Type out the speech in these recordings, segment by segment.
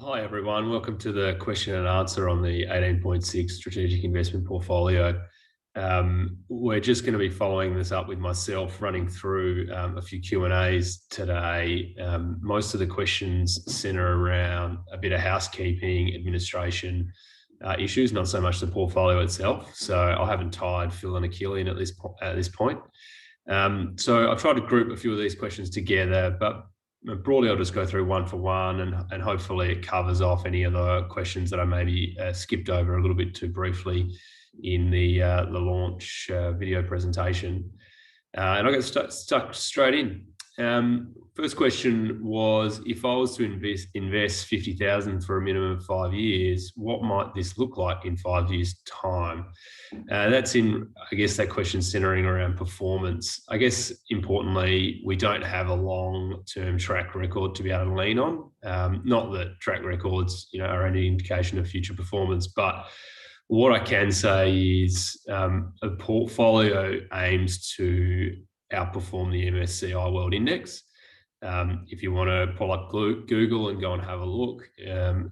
Hi everyone, welcome to the question and answer on the 18.6 strategic investment portfolio. We're just going to be following this up with myself, running through a few Q&As today. Most of the questions center around a bit of housekeeping, administration issues, not so much the portfolio itself. So I'll have Untitled Phil and Achille at this point. So I've tried to group a few of these questions together, but broadly, I'll just go through one for one, and hopefully it covers off any of the questions that I maybe skipped over a little bit too briefly in the launch video presentation. And I'll get stuck straight in. First question was, if I was to invest 50,000 for a minimum of 5 years, what might this look like in 5 years' time? That's in, I guess, that question centering around performance. I guess, importantly, we don't have a long-term track record to be able to lean on. Not that track records, are any indication of future performance, but what I can say is a portfolio aims to outperform the MSCI World Index. If you want to pull up Google and go and have a look,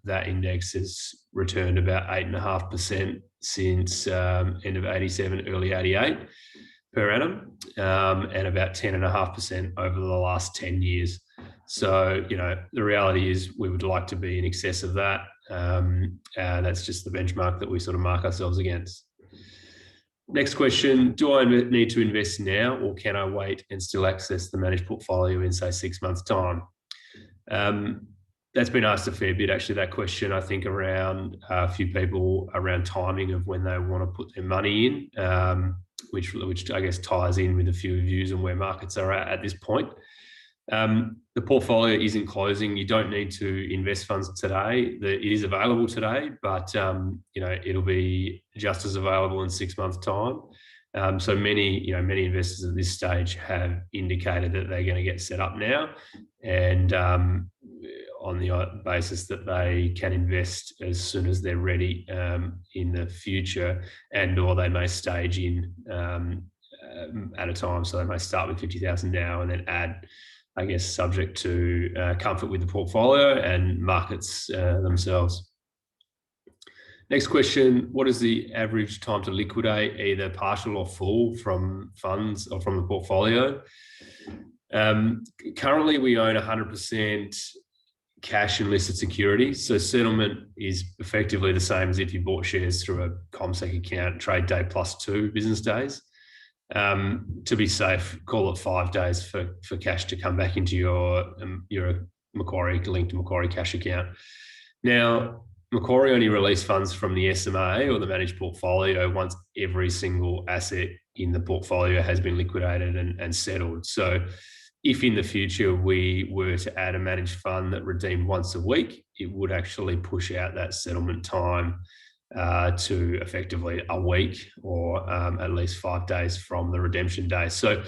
that index has returned about 8.5% since end of 87, early 88 per annum, and about 10.5% over the last 10 years. So, the reality is we would like to be in excess of that. That's just the benchmark that we sort of mark ourselves against. Next question, do I need to invest now, or can I wait and still access the managed portfolio in, say, 6 months' time? That's been asked a fair bit, actually, that question, I think, around a few people around timing of when they want to put their money in, which I guess ties in with a few views on where markets are at this point. The portfolio isn't closing. You don't need to invest funds today. It is available today, but it'll be just as available in 6 months' time. So many investors at this stage have indicated that they're going to get set up now, and on the basis that they can invest as soon as they're ready in the future, and/or they may stage in at a time. So they may start with 50,000 now and then add, I guess, subject to comfort with the portfolio and markets themselves. Next question, what is the average time to liquidate, either partial or full, from funds or from the portfolio? Currently, we own 100% cash and listed securities. So settlement is effectively the same as if you bought shares through a CommSec account, trade day +2 business days. To be safe, call it 5 days for cash to come back into your Macquarie linked Macquarie cash account. Now, Macquarie only release funds from the SMA or the managed portfolio once every single asset in the portfolio has been liquidated and settled. So if in the future we were to add a managed fund that redeemed once a week, it would actually push out that settlement time to effectively a week, or at least 5 days from the redemption day. So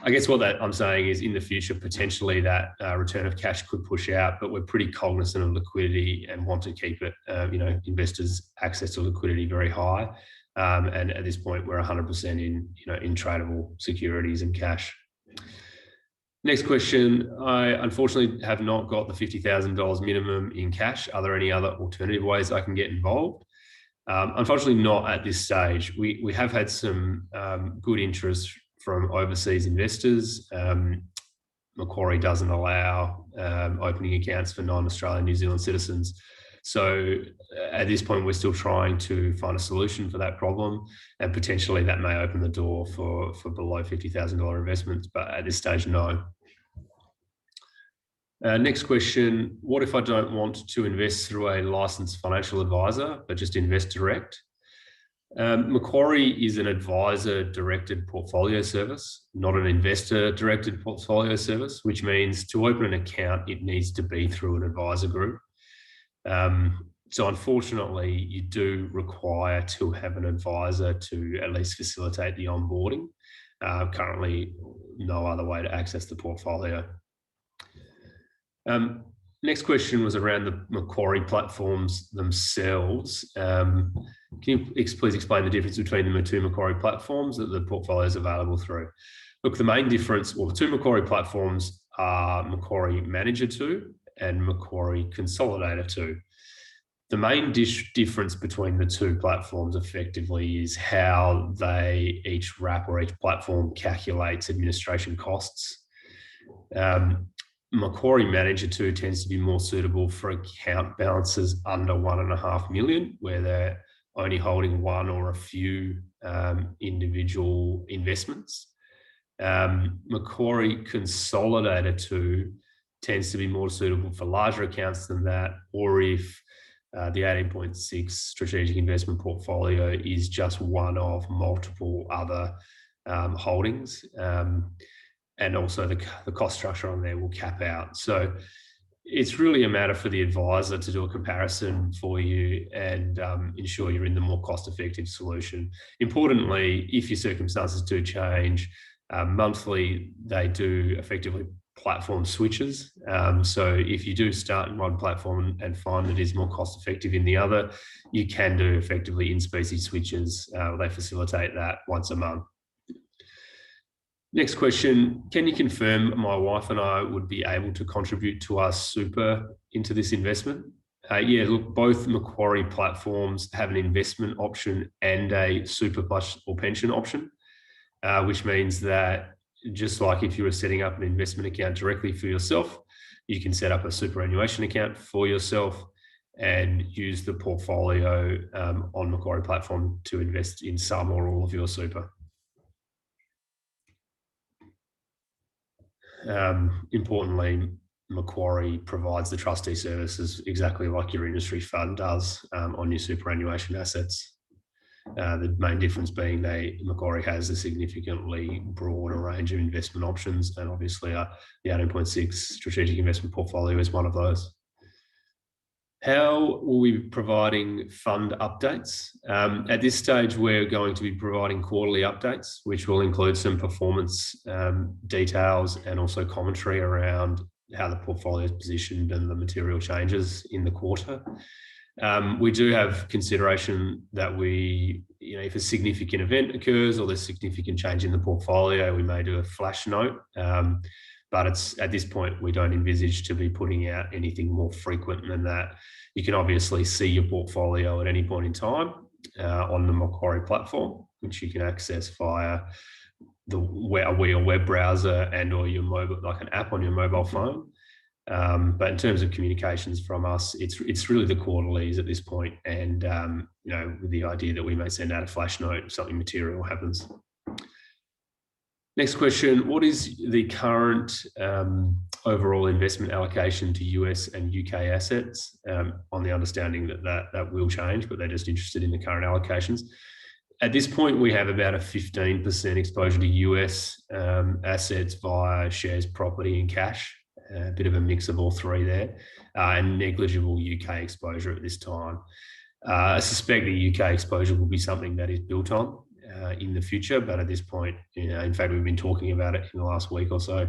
I guess what I'm saying is, in the future, potentially that return of cash could push out, but we're pretty cognizant of liquidity and want to keep it, investors' access to liquidity very high. And at this point, we're 100% in tradable securities and cash. Next question, I unfortunately have not got the $50,000 minimum in cash. Are there any other alternative ways I can get involved? Unfortunately, not at this stage. We have had some good interest from overseas investors. Macquarie doesn't allow opening accounts for non-Australian New Zealand citizens. So at this point, we're still trying to find a solution for that problem, and potentially that may open the door for below $50,000 investments, but at this stage, no. Next question, what if I don't want to invest through a licensed financial advisor, but just invest direct? Macquarie is an advisor-directed portfolio service, not an investor-directed portfolio service, which means to open an account, it needs to be through an advisor group. So unfortunately, you do require to have an advisor to at least facilitate the onboarding. Currently, no other way to access the portfolio. Next question was around the Macquarie platforms themselves. Can you please explain the difference between the two Macquarie platforms that the portfolio is available through? Look, the main difference, well, the two Macquarie platforms are Macquarie Manager 2 and Macquarie Consolidator 2. The main difference between the two platforms effectively is how each wrap or each platform calculates administration costs. Macquarie Manager 2 tends to be more suitable for account balances under 1.5 million, where they're only holding one or a few individual investments. Macquarie Consolidator 2 tends to be more suitable for larger accounts than that, or if the 18.6 strategic investment portfolio is just one of multiple other holdings. And also the cost structure on there will cap out. So it's really a matter for the advisor to do a comparison for you and ensure you're in the more cost-effective solution. Importantly, if your circumstances do change, monthly they do effectively platform switches. So if you do start in one platform and find that it is more cost-effective in the other, you can do effectively in-specie switches. They facilitate that once a month. Next question, can you confirm my wife and I would be able to contribute to our super into this investment? Yeah, look, both Macquarie platforms have an investment option and a super plus or pension option, which means that just like if you were setting up an investment account directly for yourself, you can set up a superannuation account for yourself and use the portfolio on Macquarie platform to invest in some or all of your super. Importantly, Macquarie provides the trustee services exactly like your industry fund does on your superannuation assets. The main difference being Macquarie has a significantly broader range of investment options, and obviously the 18.6 strategic investment portfolio is one of those. How will we be providing fund updates? At this stage, we're going to be providing quarterly updates, which will include some performance details and also commentary around how the portfolio is positioned and the material changes in the quarter. We do have consideration that if a significant event occurs or there's significant change in the portfolio, we may do a flash note. But at this point, we don't envisage to be putting out anything more frequent than that. You can obviously see your portfolio at any point in time on the Macquarie platform, which you can access via a web browser and or your mobile, like an app on your mobile phone. But in terms of communications from us, it's really the quarterlies at this point, and with the idea that we may send out a flash note if something material happens. Next question, what is the current overall investment allocation to US and UK assets? On the understanding that will change, but they're just interested in the current allocations. At this point, we have about a 15% exposure to US assets via shares, property and cash, a bit of a mix of all three there, and negligible UK exposure at this time. I suspect the UK exposure will be something that is built on in the future, but at this point, in fact, we've been talking about it in the last week or so.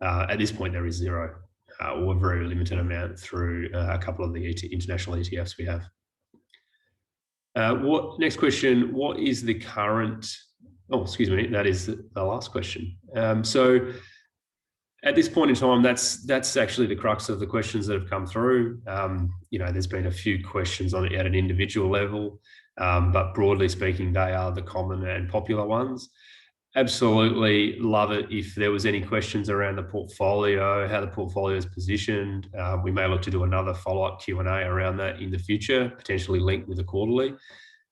At this point, there is zero or a very limited amount through a couple of the international ETFs we have. Next question, what is the current, that is the last question. So at this point in time, that's actually the crux of the questions that have come through. There's been a few questions on it at an individual level, but broadly speaking, they are the common and popular ones. Absolutely love it if there was any questions around the portfolio, how the portfolio is positioned. We may look to do another follow-up Q&A around that in the future, potentially linked with a quarterly.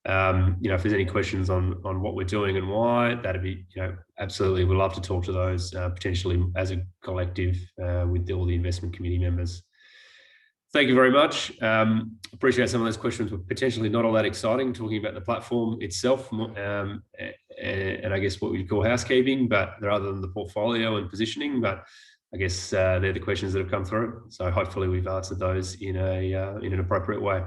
If there's any questions on what we're doing and why, that'd be, absolutely, we'd love to talk to those potentially as a collective with all the investment committee members. Thank you very much. Appreciate some of those questions were potentially not all that exciting, talking about the platform itself, and I guess what we'd call housekeeping, but they're other than the portfolio and positioning, but I guess they're the questions that have come through. So hopefully we've answered those in an appropriate way.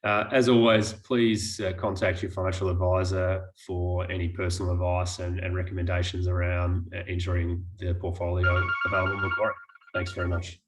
As always, please contact your financial advisor for any personal advice and recommendations around entering the portfolio available in Macquarie. Thanks very much.